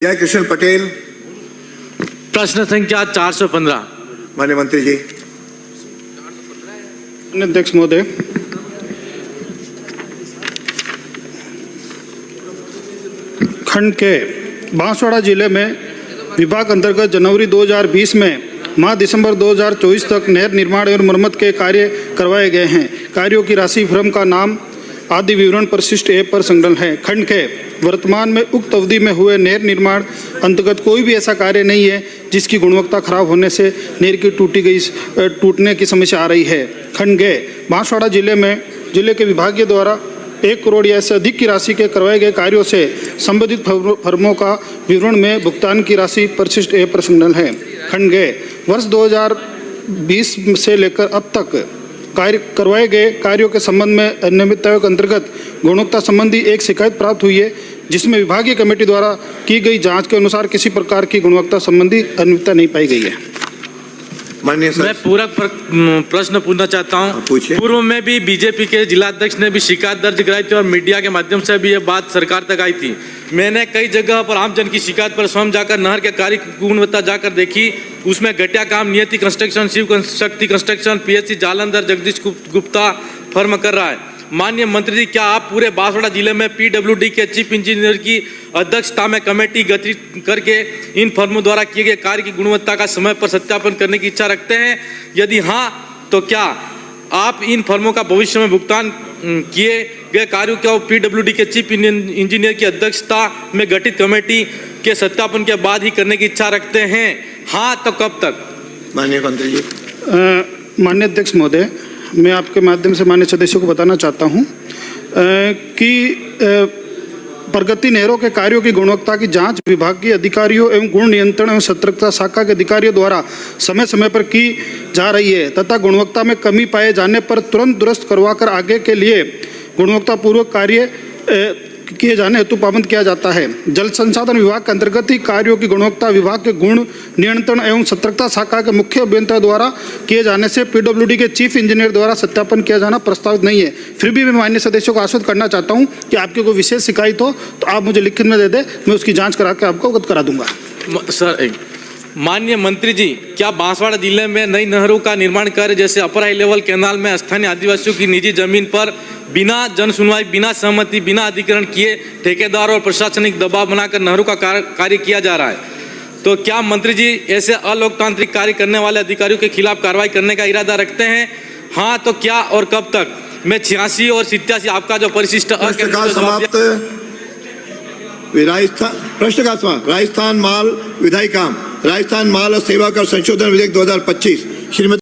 जय कृष्ण पटेल। प्रश्न संख्या 415। माननीय मंत्री जी। अध्यक्ष महोदय, खंड के बांसवाड़ा जिले में विभाग अंतर्गत जनवरी 2020 में माह दिसंबर 2024 तक नहर निर्माण और मरम्मत के कार्य करवाए गए हैं। कार्यों की राशि, फर्म का नाम आदि विवरण परिशिष्ट ऐप पर संलग्न है। खंड के वर्तमान में उक्त अवधि में हुए नहर निर्माण अंतर्गत कोई भी ऐसा कार्य नहीं है जिसकी गुणवत्ता खराब होने से नहर की टूटने की समस्या आ रही है। खंड के बांसवाड़ा जिले के विभागीय द्वारा 1 करोड़ या इससे अधिक की राशि के करवाए गए कार्यों से संबंधित फर्मों का विवरण में भुगतान की राशि परिशिष्ट ऐप पर संलग्न है। खंड के वर्ष 2020 से लेकर अब तक करवाए गए कार्यों के संबंध में अनियमितताओं के अंतर्गत गुणवत्ता संबंधी एक शिकायत प्राप्त हुई है, जिसमें विभागीय कमेटी द्वारा की गई जांच के अनुसार किसी प्रकार की गुणवत्ता संबंधी अनियमितता नहीं पाई गई है। माननीय सर, मैं पूरक प्रश्न पूछना चाहता हूं। पूर्व में भी बीजेपी के जिलाध्यक्ष ने भी शिकायत दर्ज कराई थी और मीडिया के माध्यम से भी ये बात सरकार तक आई थी। मैंने कई जगह पर आमजन की शिकायत पर स्वयं जाकर नहर के कार्य की गुणवत्ता जाकर देखी। उसमें घटिया काम नियति construction, Shiv Shakti construction, PHC Jalandhar Jagdish Gupta firm कर रहा है। माननीय मंत्री जी, क्या आप पूरे बांसवाड़ा जिले में पीडब्ल्यूडी के चीफ इंजीनियर की अध्यक्षता में कमेटी गठित करके इन फर्मों द्वारा किए गए कार्य की गुणवत्ता का समय पर सत्यापन करने की इच्छा रखते हैं? यदि हाँ, तो क्या आप इन फर्मों का भविष्य में भुगतान किए गए कार्यों को पीडब्ल्यूडी के चीफ इंजीनियर की अध्यक्षता में गठित कमेटी के सत्यापन के बाद ही करने की इच्छा रखते हैं? हाँ, तो कब तक? माननीय मंत्री जी। माननीय अध्यक्ष महोदय, मैं आपके माध्यम से माननीय सदस्यों को बताना चाहता हूं कि प्रगति नहरों के कार्यों की गुणवत्ता की जांच विभाग के अधिकारियों एवं गुण नियंत्रण एवं सतर्कता शाखा के अधिकारियों द्वारा समय समय पर की जा रही है तथा गुणवत्ता में कमी पाए जाने पर तुरंत दुरुस्त करवाकर आगे के लिए गुणवत्तापूर्वक कार्य किए जाने हेतु पाबंद किया जाता है। जल संसाधन विभाग के अंतर्गत ही कार्यों की गुणवत्ता विभाग के गुण नियंत्रण एवं सतर्कता शाखा के मुख्य अभियंता द्वारा किए जाने से पीडब्ल्यूडी के चीफ इंजीनियर द्वारा सत्यापन किया जाना प्रस्तावित नहीं है। फिर भी मैं माननीय सदस्यों को आश्वस्त करना चाहता हूं कि आपकी कोई विशेष शिकायत हो तो आप मुझे लिखित में दे दें, मैं उसकी जाँच करा के आपको अवगत करा दूंगा। सर, माननीय मंत्री जी, क्या बांसवाड़ा जिले में नई नहरों का निर्माण कार्य जैसे अपर हाई लेवल कैनाल में स्थानीय आदिवासियों की निजी जमीन पर बिना जन सुनवाई, बिना सहमति, बिना अधिग्रहण किए ठेकेदार और प्रशासनिक दबाव बनाकर नहरों का कार्य किया जा रहा है? तो क्या मंत्री जी ऐसे अलोकतांत्रिक कार्य करने वाले अधिकारियों के खिलाफ कार्रवाई करने का इरादा रखते हैं? हाँ, तो क्या और कब तक? मैं 86 और 87 आपका जो परिशिष्ट प्रश्न का समाप्त। राजस्थान माल विधायी काम, राजस्थान माल और सेवा कर संशोधन विधेयक 2025 श्रीमती